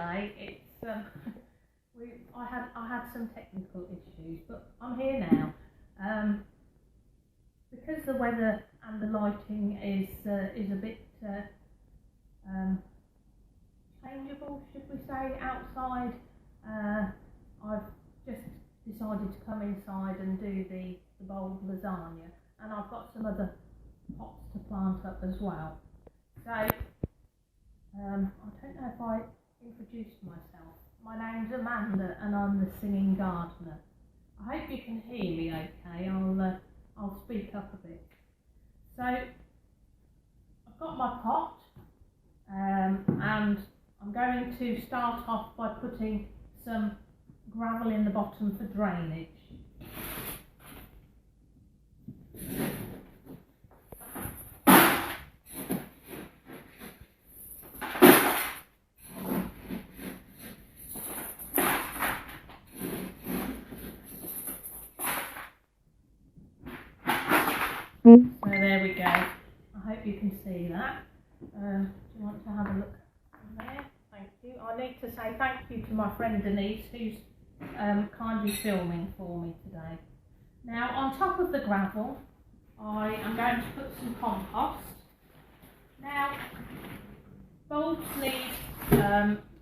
delay. It's I had some technical issues, but I'm here now. Because the weather and the lighting is a bit changeable, should we say, outside. I've just decided to come inside and do the bulb lasagna, and I've got some other pots to plant up as well. So I don't know if I introduced myself. My name's Amanda and I'm the singing gardener. I hope you can hear me okay. I'll speak up a bit. So I've got my pot and I'm going to start off by putting some gravel in the bottom for drainage. So there we go. I hope you can see that. Do you want to have a look there? Thank you. I need to say thank you to my friend Denise, who's kindly filming for me today. Now, on top of the gravel, I am going to put some compost. Now, bulbs need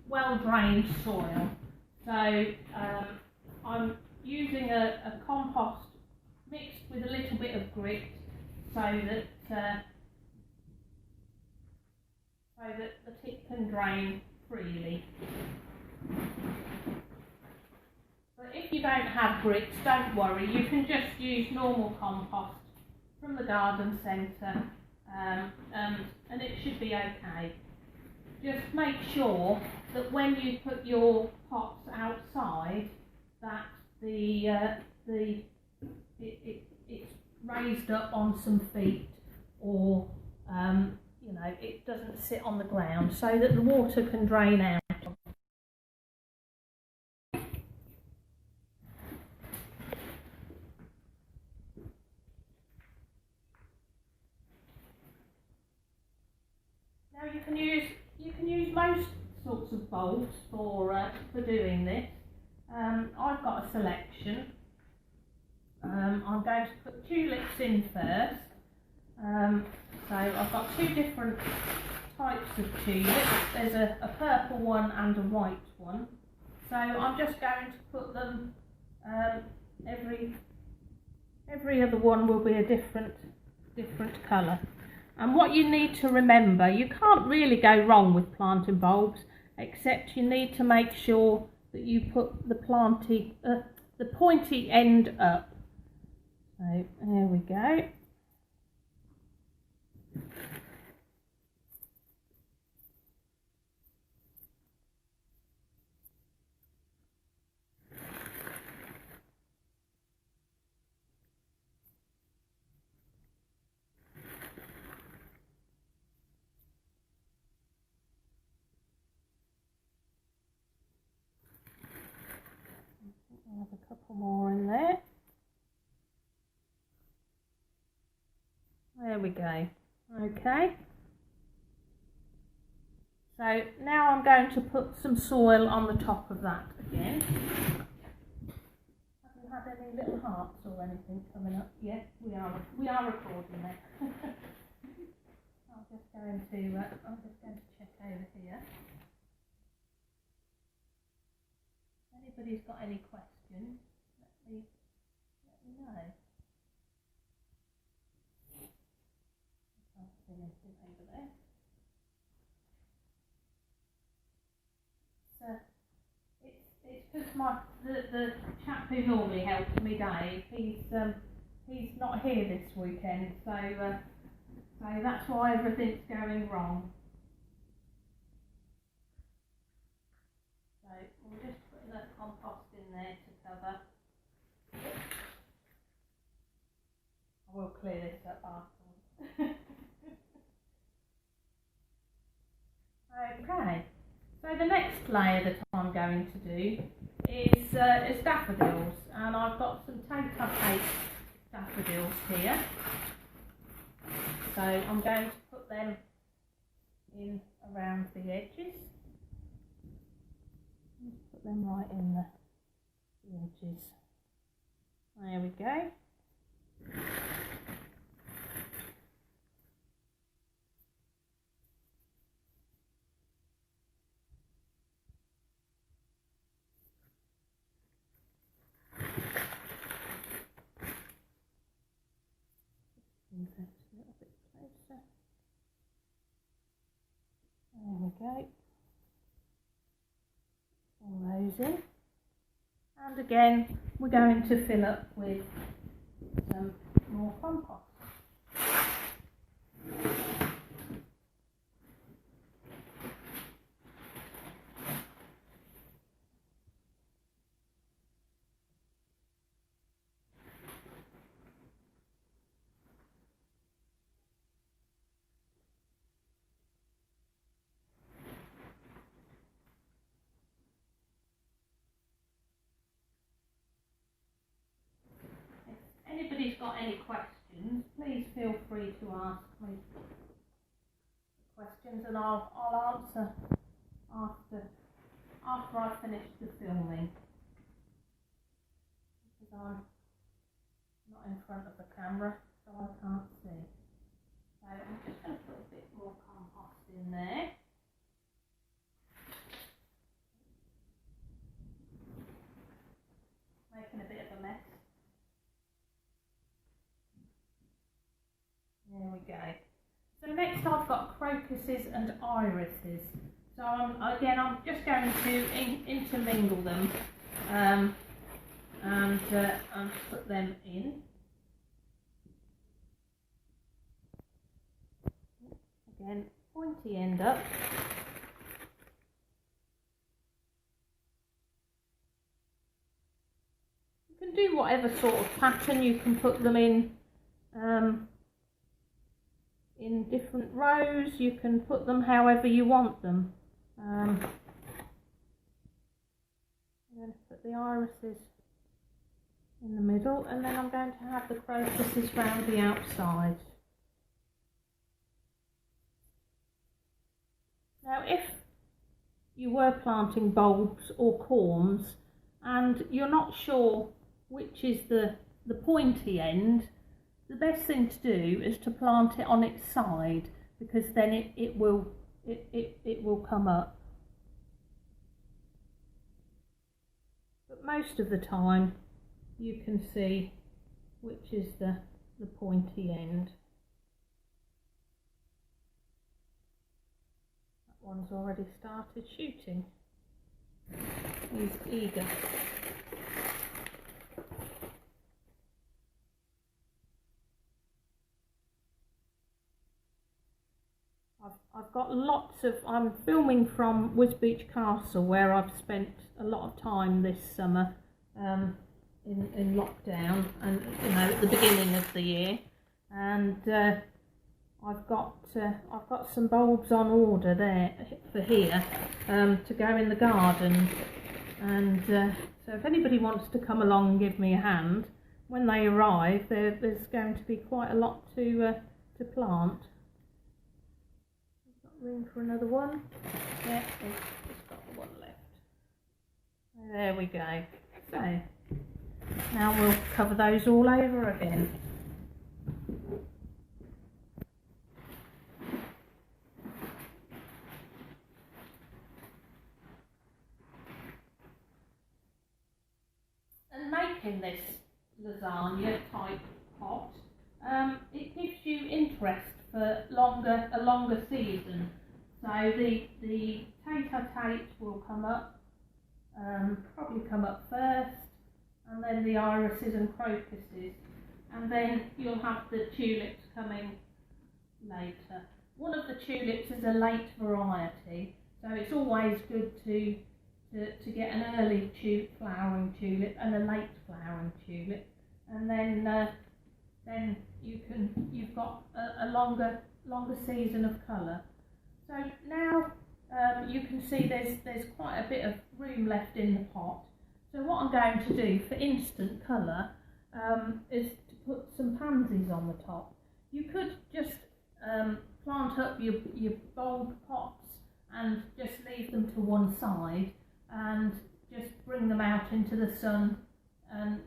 well-drained soil, so I'm using a compost mixed with a little bit of grit, so that the tip can drain freely. But if you don't have grits, don't worry, you can just use normal compost from the garden centre, and it should be okay. Just make sure that when you put your pots outside, that it's raised up on some feet, or you know, it doesn't sit on the ground, so that the water can drain out. Now you can use most sorts of bulbs for doing this. I've got a selection. I'm going to put tulips in first. So I've got two different types of tulips. There's a purple one and a white one. So I'm just going to put them, every other one will be a different colour. And what you need to remember, you can't really go wrong with planting bulbs, except you need to make sure that you put the pointy end up. So there we go. I'll have a couple more in there. There we go. Okay. So now I'm going to put some soil on the top of that again. Have you had any little hearts or anything coming up? Yes, we are recording there. I'm just going to check over here. If anybody's got any questions, let me know. Over there. So it's just the chap who normally helps me, Dave. He's not here this weekend, so that's why everything's going wrong. So we'll just put enough compost in there to cover. I will clear this up afterwards. Okay, so the next layer that I'm going to do is daffodils, and I've got some take-up daffodils here. So I'm going to put them in around the edges. Just put them right in the edges. There we go. Move that a little bit closer. There we go. All those in. And again, we're going to fill up with some more compost. Anybody's got any questions, please feel free to ask me questions, and I'll answer after I finish the filming, because I'm not in front of the camera, so I can't see. So I'm just going to put a bit more compost in there. Making a bit of a mess. There we go. So next I've got crocuses and irises. So I'm just going to intermingle them and put them in. Again, pointy end up. You can do whatever sort of pattern. You can put them in different rows. You can put them however you want them. I'm going to put the irises in the middle, and then I'm going to have the crocuses round the outside. Now, if you were planting bulbs or corms and you're not sure which is the pointy end, the best thing to do is to plant it on its side, because then it will come up. But most of the time you can see which is the pointy end. That one's already started shooting. He's eager. I've got lots of, I'm filming from Wisbeach Castle, where I've spent a lot of time this summer in lockdown, and at the beginning of the year, and I've got some bulbs on order there for here to go in the garden, and so if anybody wants to come along and give me a hand when they arrive, there's going to be quite a lot to plant. Room for another one. Yeah, it's got one left. There we go. So now we'll cover those all over again. And making this lasagna type pot, it gives you interest for a longer season. So the tete-a-tete will come up, probably come up first, and then the irises and crocuses, and then you'll have the tulips coming later. One of the tulips is a late variety, so it's always good to get an early flowering tulip and a late flowering tulip, and then you've got a longer season of colour. So now you can see there's quite a bit of room left in the pot. So what I'm going to do for instant colour is to put some pansies on the top. You could just plant up your bulb pots and just leave them to one side, and just bring them out into the sun and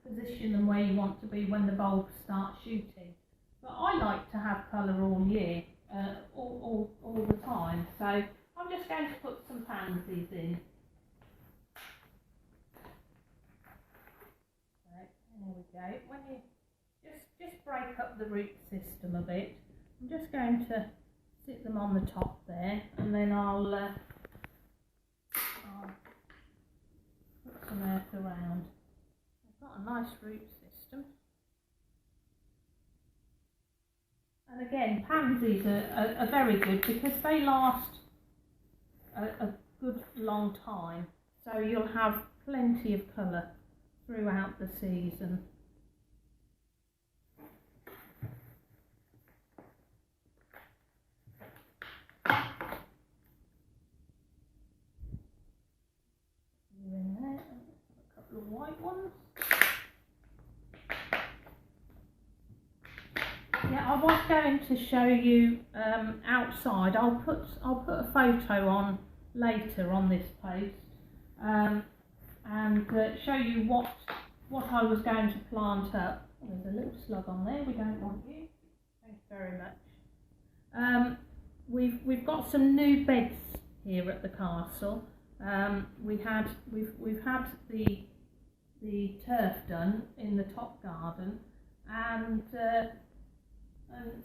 position them where you want to be when the bulbs start shooting. But I like to have colour all year, all the time, so I'm just going to put some pansies in. Right, there we go. When you just break up the root system a bit, I'm just going to sit them on the top there, and then I'll put some earth around. I've got a nice root system. And again, pansies are very good because they last a good long time, so you'll have plenty of colour throughout the season. In there, a couple of white ones. Yeah, I was going to show you outside. I'll put a photo on later on this post and show you what I was going to plant up. Oh, there's a little slug on there. We don't want you. Thank you very much. We've got some new beds here at the castle. We've had the turf done in the top garden, and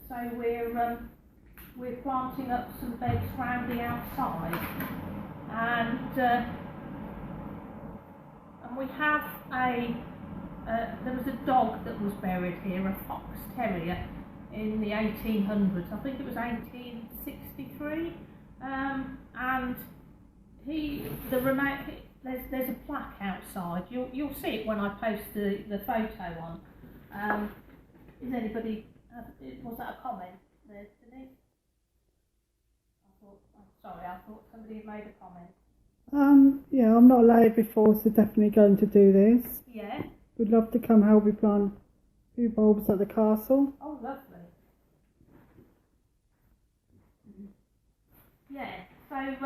so we're planting up some beds round the outside, and we have there was a dog that was buried here, a fox terrier, in the 1800s. I think it was 1863, and there's a plaque outside. You'll see it when I post the photo on. Is anybody? Was that a comment there, Denise? I thought somebody had made a comment. Yeah, I'm not allowed before, so definitely going to do this. Yeah. We'd love to come help you plant a few bulbs at the castle. Oh, lovely. Yeah. So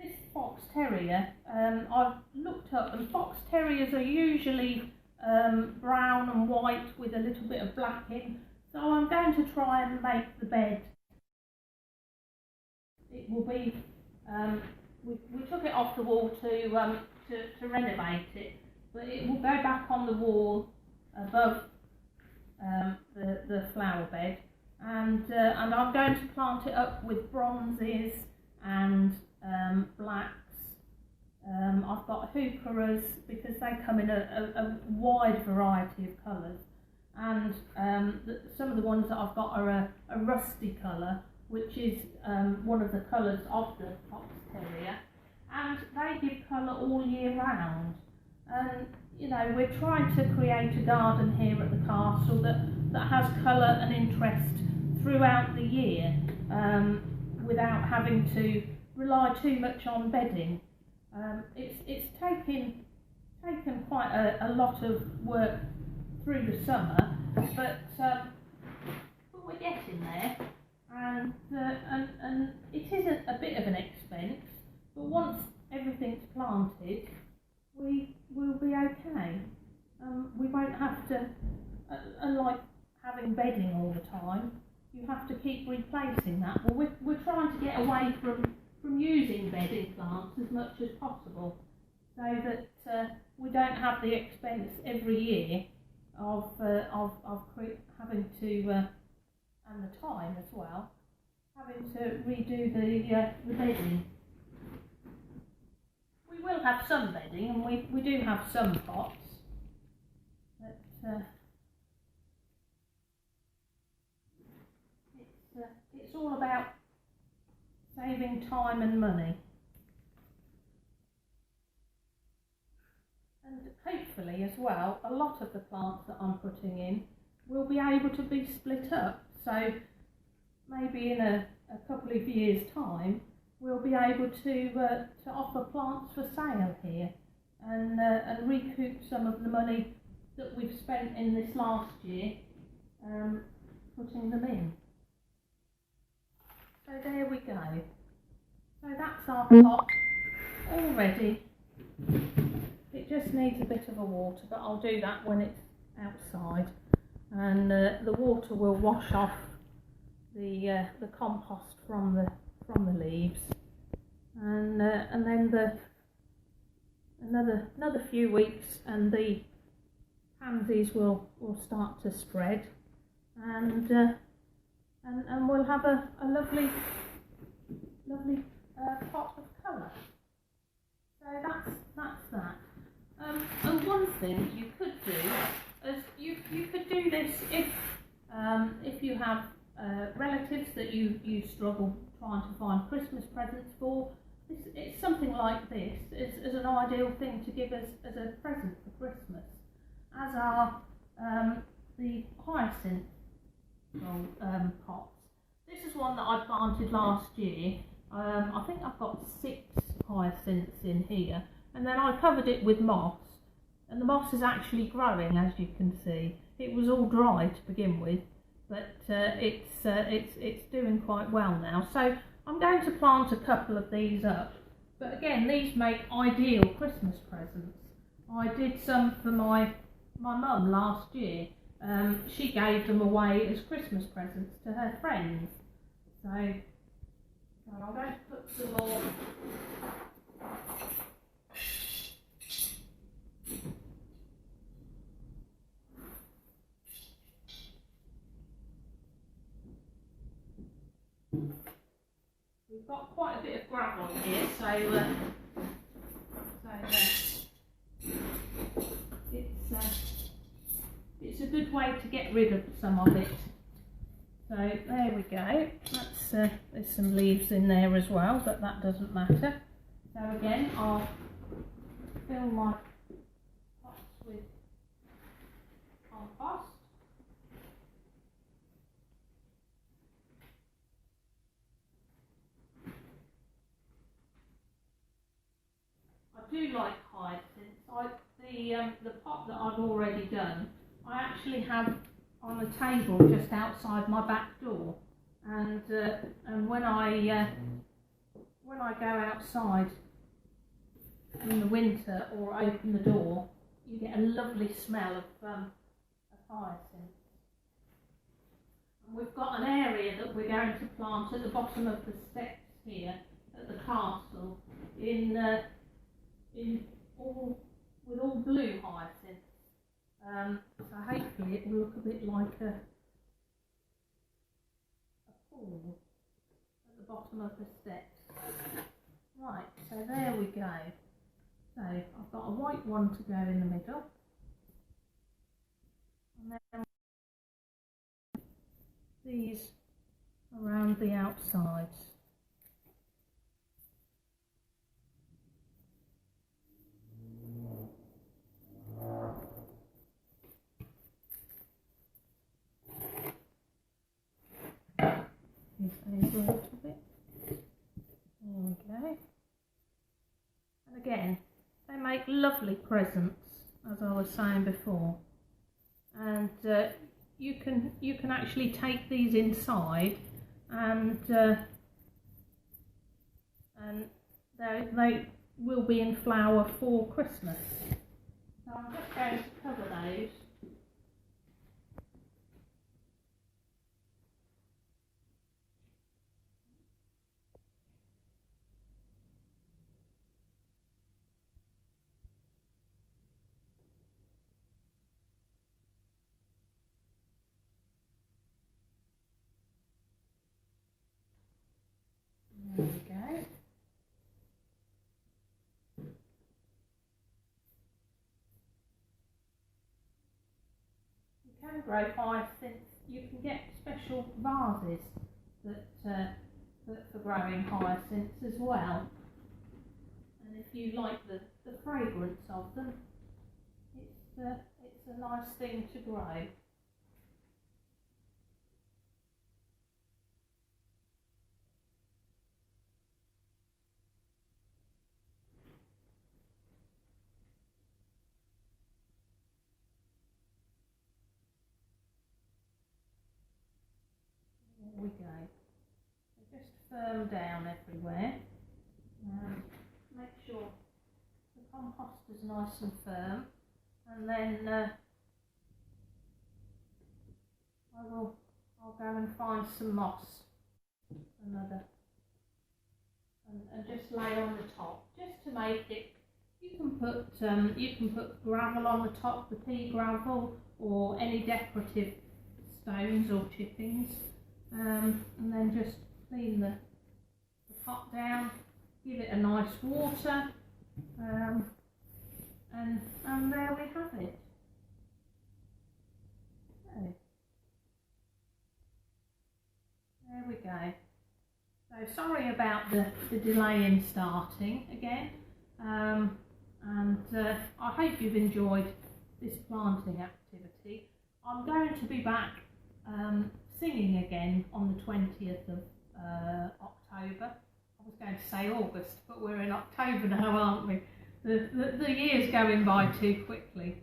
this fox terrier, I've looked up, and fox terriers are usually brown and white with a little bit of black in, so I'm going to try and make the bed. It will be, we took it off the wall to renovate it, but it will go back on the wall above the flower bed, and I'm going to plant it up with bronzes and blacks. I've got heucheras because they come in a wide variety of colours, and some of the ones that I've got are a rusty colour, which is one of the colours of the fox terrier, and they give colour all year round. And you know, we're trying to create a garden here at the castle that has colour and interest throughout the year, without having to rely too much on bedding. It's taken quite a lot of work through the summer, but we're getting there, and it is a bit of an expense, but once everything's planted, we will be okay. We won't have to, unlike having bedding all the time, you have to keep replacing that. Well, we're trying to get away from using bedding plants as much as possible, so that we don't have the expense every year of having to, and the time as well, having to redo the bedding. We will have some bedding, and we do have some pots, but it's all about saving time and money. And hopefully as well, a lot of the plants that I'm putting in will be able to be split up. So maybe in a couple of years' time, we'll be able to offer plants for sale here, and recoup some of the money that we've spent in this last year putting them in. So there we go. So that's our pot. all ready. It just needs a bit of a water, but I'll do that when it's outside. And the water will wash off the compost from the leaves, and then another few weeks, and the pansies will start to spread, and we'll have a lovely pot of colour. So that's that. And one thing you could do is you could do this if you have relatives that you struggle trying to find Christmas presents for. It's something like this is an ideal thing to give as a present for Christmas, as are the hyacinth pots. This is one that I planted last year. I think I've got 6 hyacinths in here, and then I covered it with moss, and the moss is actually growing, as you can see. It was all dry to begin with, but it's doing quite well now. So I'm going to plant a couple of these up, but again, these make ideal Christmas presents. I did some for my mum last year. She gave them away as Christmas presents to her friends. So I'm going to put some more. We've got quite a bit of gravel here, so it's a good way to get rid of some of it. So there we go. That's there's some leaves in there as well, but that doesn't matter. So again, I'll fill my pots with compost. I do like hyacinths. The pot that I've already done, I actually have on a table just outside my back door, and when I go outside in the winter or open the door, you get a lovely smell of hyacinths. And we've got an area that we're going to plant at the bottom of the steps here at the castle with all blue hyacinths. So hopefully it will look a bit like a pool at the bottom of the steps. Right, so there we go. So I've got a white one to go in the middle, and then these around the outsides. Over a little bit. There we go. And again, they make lovely presents, as I was saying before. And you can actually take these inside, and they will be in flower for Christmas. So I'm just going to cover those. There we go. You can grow hyacinths. You can get special vases that for growing hyacinths as well. And if you like the fragrance of them, it's a nice thing to grow. There we go. They just firm down everywhere. make sure the compost is nice and firm, and then I'll go and find some moss, and just lay on the top, just to make it. You can put gravel on the top, the pea gravel, or any decorative stones or chippings, and then just clean the pot down, give it a nice water, and there we have it. Okay. There we go. So sorry about the delay in starting again, and I hope you've enjoyed this planting activity. I'm going to be back singing again on the 20th of October. I was going to say August, but we're in October now, aren't we? The year's going by too quickly.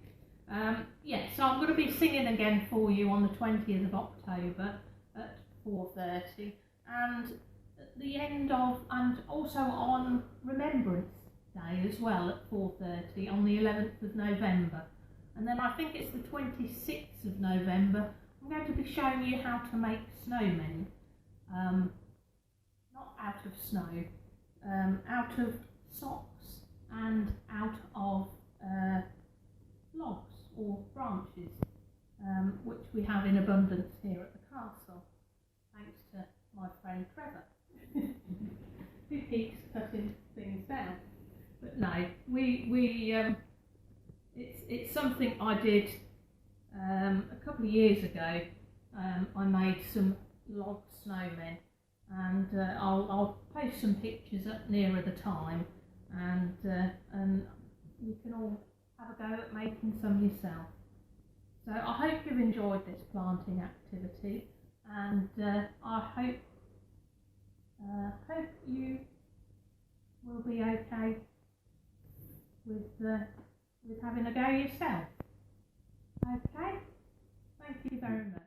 Yes, so I'm going to be singing again for you on the 20th of October at 4:30, and at the end of, and also on Remembrance Day as well at 4:30 on the 11th of November. And then I think it's the 26th of November, I'm going to be showing you how to make snowmen. Not out of snow, out of socks and out of logs or branches, which we have in abundance here at the castle, thanks to my friend Trevor, who keeps cutting things down. But no, it's something I did a couple of years ago. I made some log snowmen, and I'll post some pictures up nearer the time, and you can all have a go at making some yourself. So I hope you've enjoyed this planting activity, and I hope you will be okay with having a go yourself. Okay, thank you very much.